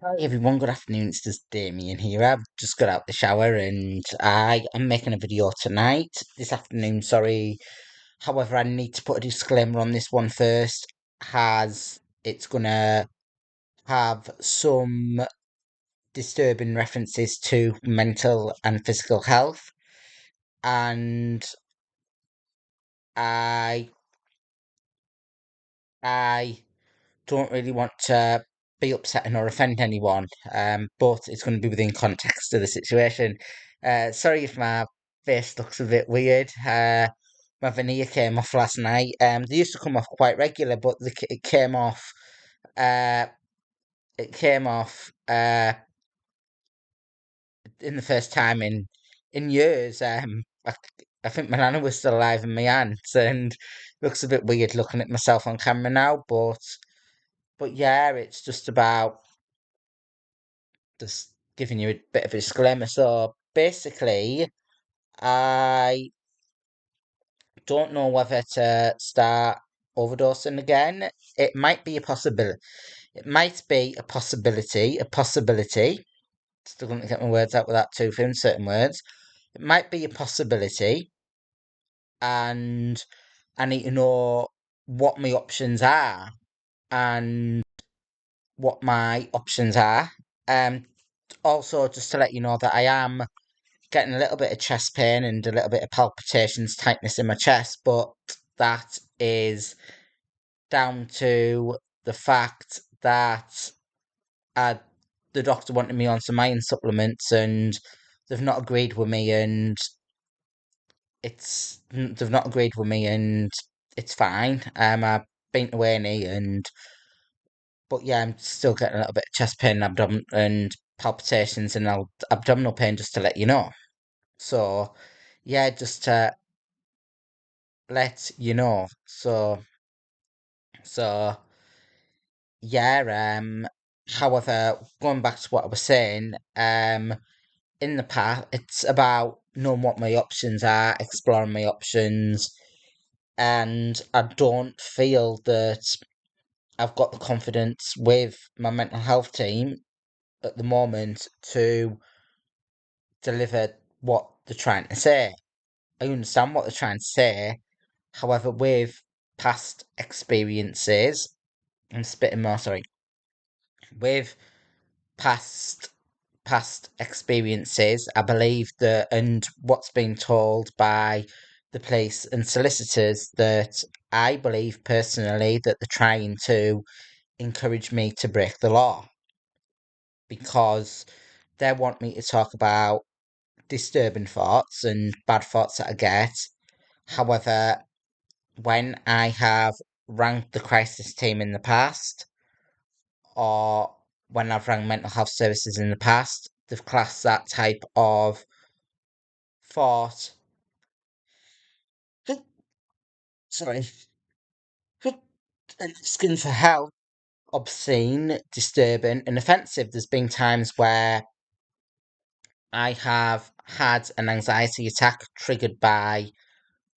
Hi everyone, good afternoon. It's just Damian here. I've just got out the shower and I am making a video this afternoon, sorry. However, I need to put a disclaimer on this one first, as it's gonna have some disturbing references to mental and physical health, and I I don't really want to be upsetting or offend anyone, but it's going to be within context of the situation. Sorry if my face looks a bit weird. My veneer came off last night. They used to come off quite regular, but it came off. Uh, it came off in the first time in years. I think my nana was still alive in my hands, and looks a bit weird looking at myself on camera now. But yeah, it's just about just giving you a bit of a disclaimer. So basically, I don't know whether to start overdosing again. It might be a possibility. It might be a possibility. A possibility. Still going to get my words out without two certain words. It might be a possibility, and I need to know what my options are and what my options are. Um, Also, just to let you know that I am getting a little bit of chest pain and a little bit of palpitations, tightness in my chest, but that is down to the fact that uh, the doctor wanted me on some iron supplements and they've not agreed with me, and they've not agreed with me, and it's fine. I've been to A&E, and but yeah, I'm still getting a little bit of chest pain, abdomen and palpitations, and abdominal pain, just to let you know. So yeah, just to let you know. So yeah, however, going back to what I was saying, in the past, it's about knowing what my options are, exploring my options, and I don't feel that I've got the confidence with my mental health team at the moment to deliver what they're trying to say. I understand what they're trying to say, however, with past experiences, I'm spitting more, sorry, with past experiences, I believe that, and what's been told by the police and solicitors, that I believe personally that they're trying to encourage me to break the law because they want me to talk about disturbing thoughts and bad thoughts that I get. However, when I have ranked the crisis team in the past, or when I've rang mental health services in the past, they've classed that type of thought, sorry, asking for help, obscene, disturbing, and offensive. There's been times where I have had an anxiety attack triggered by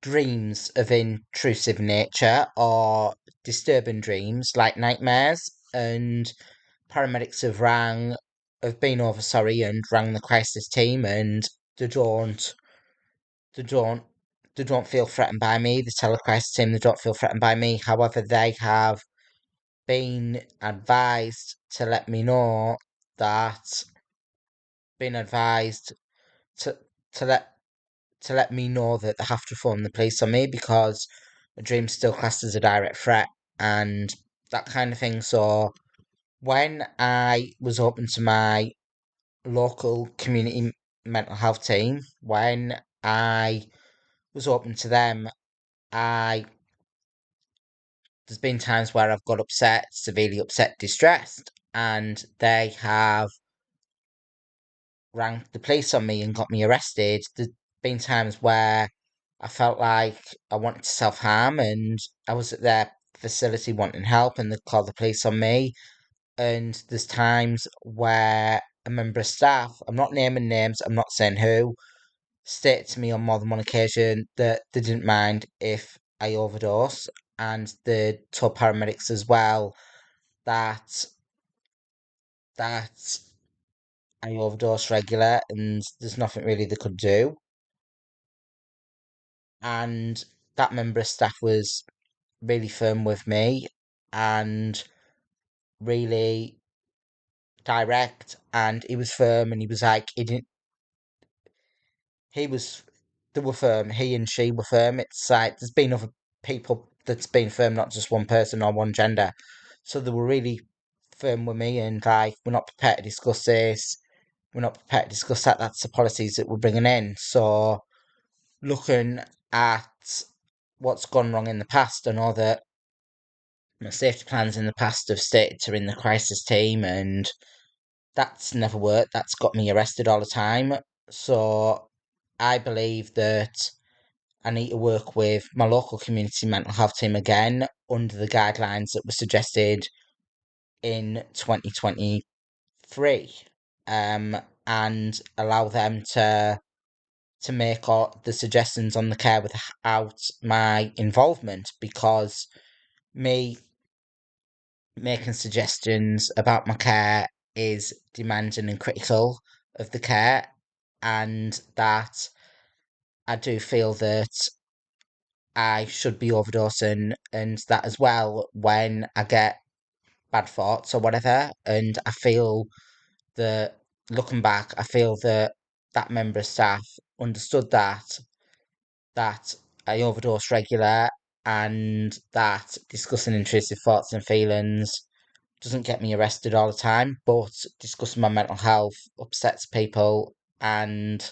dreams of intrusive nature or disturbing dreams like nightmares, and paramedics have been over, sorry, and rang the crisis team, and they don't they don't they don't feel threatened by me. The telecrisis team, they don't feel threatened by me. However, they have been advised to let me know that been advised to to let me know that they have to phone the police on me because a dream's still classed as a direct threat and that kind of thing. So when I was open to my local community mental health team, when I was open to them, I there's been times where I've got upset, severely upset, distressed, and they have rang the police on me and got me arrested. There's been times where I felt like I wanted to self harm, and I was at their facility wanting help, and they called the police on me. And there's times where a member of staff, I'm not naming names, I'm not saying who, stated to me on more than one occasion that they didn't mind if I overdose, and they told paramedics as well that that I overdose regular and there's nothing really they could do. And that member of staff was really firm with me and really direct, and he was firm, and he was like, he didn't, he was, they were firm, he and she were firm. It's like there's been other people that's been firm, not just one person or one gender. So they were really firm with me and like, we're not prepared to discuss this, we're not prepared to discuss that, that's the policies that we're bringing in. So looking at what's gone wrong in the past, I know that my safety plans in the past have stated to in the crisis team, and that's never worked. That's got me arrested all the time. So I believe that I need to work with my local community mental health team again under the guidelines that were suggested in 2023, and allow them to make all the suggestions on the care without my involvement, because me making suggestions about my care is demanding and critical of the care, and that I do feel that I should be overdosing and that as well when I get bad thoughts or whatever. And I feel that looking back, I feel that that member of staff understood that I overdose regular, and that discussing intrusive thoughts and feelings doesn't get me arrested all the time, but discussing my mental health upsets people, and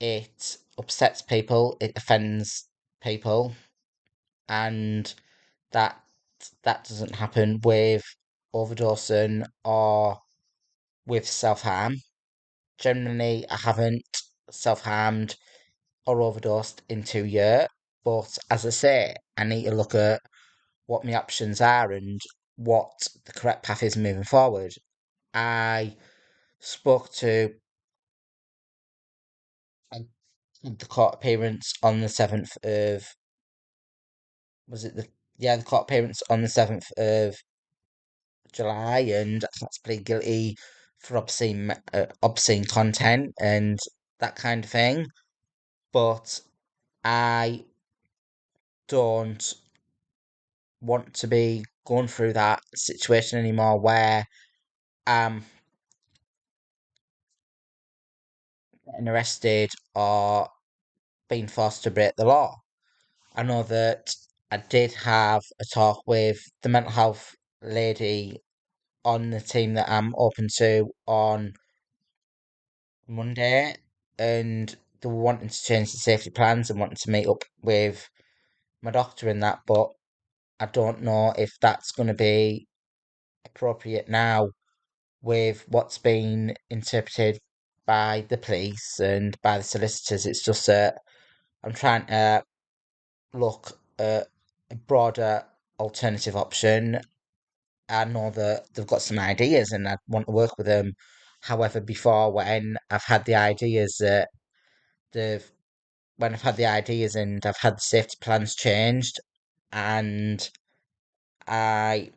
it upsets people, it offends people, and that that doesn't happen with overdosing or with self-harm. Generally, I haven't self-harmed or overdosed in 2 years, but as I say, I need to look at what my options are and what the correct path is moving forward. I spoke to I had the court appearance on the 7th of, was it the, yeah, the court appearance on the 7th of July, and I had to plead guilty for obscene content and that kind of thing. But I don't want to be going through that situation anymore where I'm getting arrested or being forced to break the law. I know that I did have a talk with the mental health lady on the team that I'm open to on Monday, and they were wanting to change the safety plans and wanting to meet up with my doctor and that, but I don't know if that's going to be appropriate now with what's been interpreted by the police and by the solicitors. It's just that I'm trying to look at a broader alternative option. I know that they've got some ideas and I want to work with them. However, before when I've had the ideas that they've when I've had the ideas and I've had the safety plans changed, and I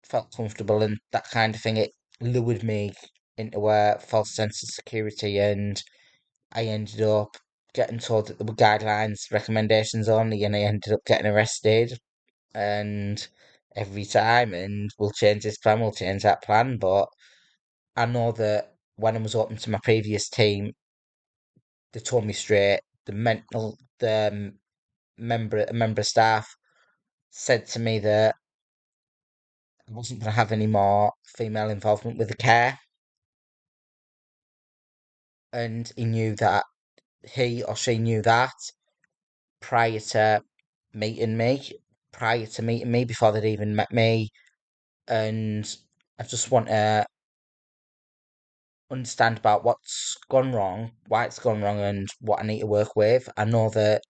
felt comfortable and that kind of thing, it lured me into a false sense of security, and I ended up getting told that there were guidelines, recommendations only, and I ended up getting arrested. And every time, and we'll change this plan, we'll change that plan. But I know that when I was open to my previous team, they told me straight. The member of staff said to me that I wasn't going to have any more female involvement with the care, and he or she knew that prior to meeting me, before they'd even met me, and I just want to understand about what's gone wrong, why it's gone wrong, and what I need to work with. I know that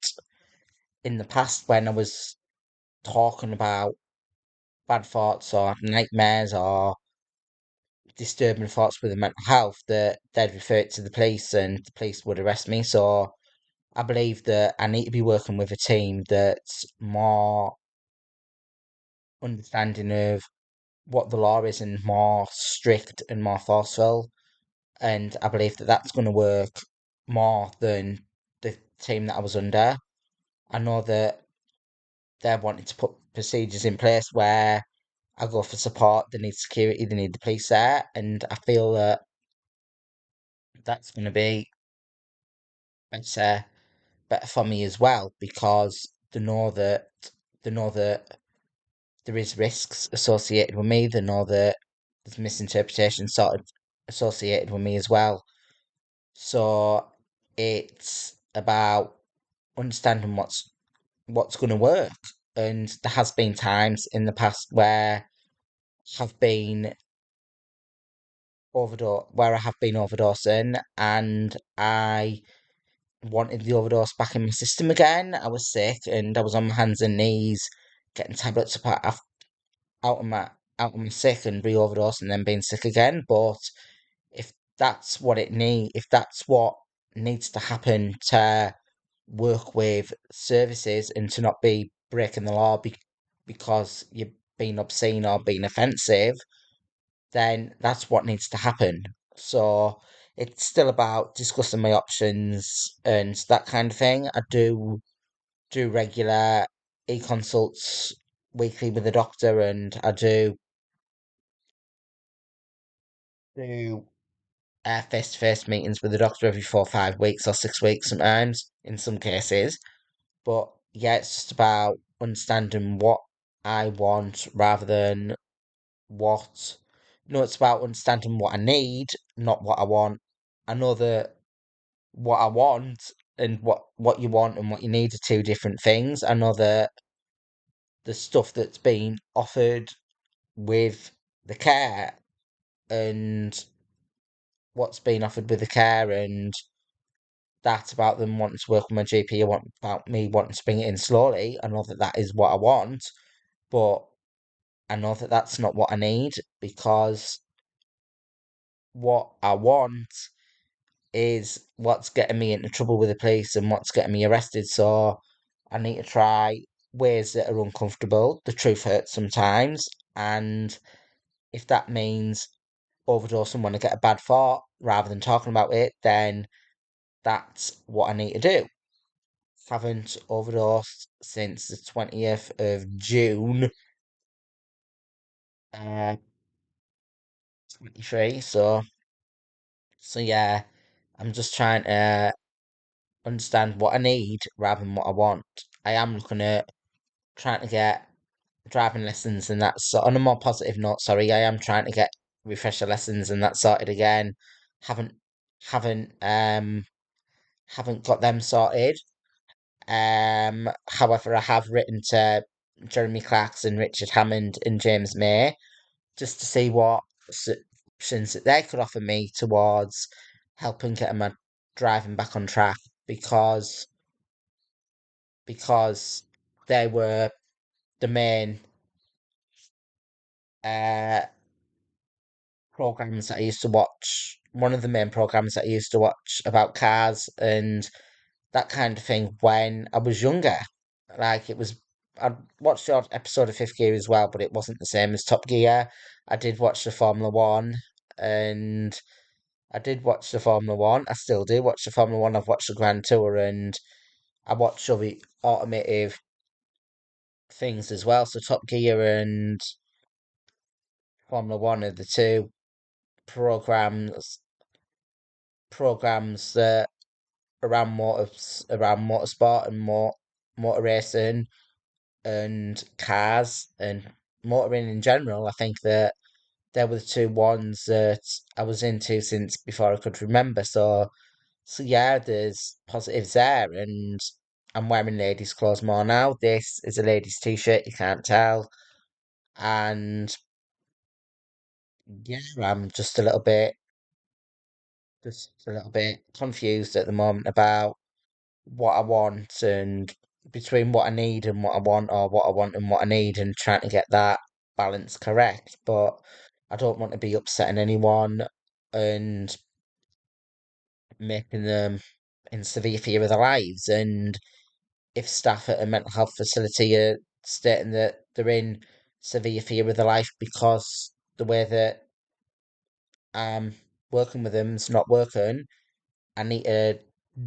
in the past, when I was talking about bad thoughts or nightmares or disturbing thoughts with the mental health, that they'd refer it to the police and the police would arrest me. So I believe that I need to be working with a team that's more understanding of what the law is and more strict and more forceful. And I believe that that's going to work more than the team that I was under. I know that they're wanting to put procedures in place where I go for support, they need security, they need the police there, and I feel that that's going to be better, better for me as well because they know that there is risks associated with me. They know that there's misinterpretation sort of associated with me as well. So it's about understanding what's going to work. And there has been times in the past have been where I have been overdosing, and I wanted the overdose back in my system again. I was sick, and I was on my hands and knees getting tablets out of my out of my sick and re-overdose and then being sick again. But if if that's what needs to happen to work with services and to not be breaking the law because you're being obscene or being offensive, then that's what needs to happen. So it's still about discussing my options and that kind of thing. I do regular e-consults weekly with the doctor, and I do face-to-face meetings with the doctor every 4 or 5 weeks or 6 weeks sometimes in some cases. But yeah, it's just about understanding what I want rather than what. No, it's about understanding what I need, not what I want. I know that what I want and what you want and what you need are two different things. I know that the stuff that's being offered with the care and what's being offered with the care and that about them wanting to work with my GP, about me wanting to bring it in slowly. I know that that is what I want, but I know that that's not what I need because what I want is what's getting me into trouble with the police and what's getting me arrested. So I need to try ways that are uncomfortable. The truth hurts sometimes, and if that means overdosing when I get a bad thought rather than talking about it, then that's what I need to do. Haven't overdosed since the 20th of June, 23. So yeah, I'm just trying to understand what I need rather than what I want. I am looking at trying to get driving lessons and that's on a more positive note, sorry, I am trying to get refresher lessons and that sorted again. Haven't haven't haven't got them sorted. However, I have written to Jeremy Clarkson, Richard Hammond, and James May just to see what options that they could offer me towards helping get my driving back on track because because they were the main uh programs that I used to watch. One of the main programs that I used to watch about cars and that kind of thing when I was younger. Like it was, I watched the odd episode of Fifth Gear as well, but it wasn't the same as Top Gear. I did watch the Formula One, and I did watch the Formula One. I still do watch the Formula One. I've watched the Grand Tour, and I watch other automotive things as well. So Top Gear and Formula One are the two programs that around motorsport and motor racing and cars and motoring in general. I think that they were the two ones that I was into since before I could remember. So yeah, there's positives there, and I'm wearing ladies' clothes more now. This is a ladies' t-shirt, you can't tell, and yeah, I'm just a little bit confused at the moment about what I want and between what I need and what I want, or what I want and what I need, and trying to get that balance correct. But I don't want to be upsetting anyone and making them in severe fear of their lives. And if staff at a mental health facility are stating that they're in severe fear of their life because the way that I'm working with them's not working. I need to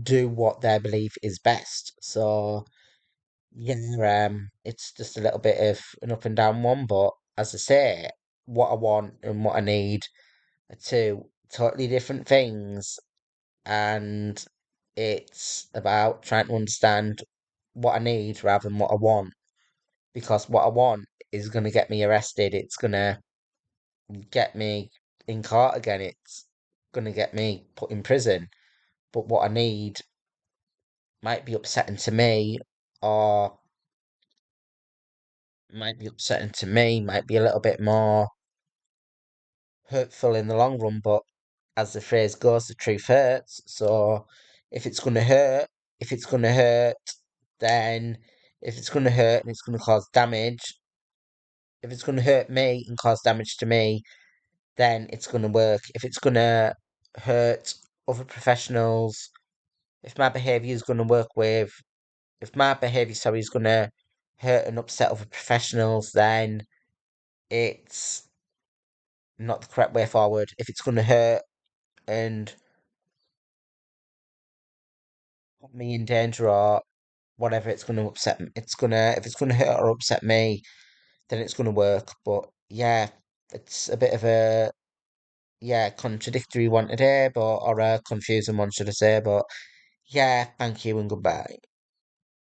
do what they believe is best. So yeah, it's just a little bit of an up and down one, but as I say, what I want and what I need are two totally different things, and it's about trying to understand what I need rather than what I want, because what I want is going to get me arrested, it's going to get me in court again, it's going to get me put in prison, but what I need might be upsetting to me, or might be a little bit more hurtful in the long run, but as the phrase goes, the truth hurts. So if it's going to hurt, if it's going to hurt, then if it's going to hurt and it's going to cause damage, if it's going to hurt me and cause damage to me, then it's going to work. If it's going to hurt other professionals, if my behaviour is going to work with, if my behaviour, sorry, is going to hurt and upset other professionals, then it's not the correct way forward. If it's going to hurt and put me in danger or whatever, it's going to upset me. It's gonna if it's going to hurt or upset me, then it's going to work. But yeah, it's a bit of a contradictory one today, but or a confusing one, should I say? But yeah, thank you and goodbye.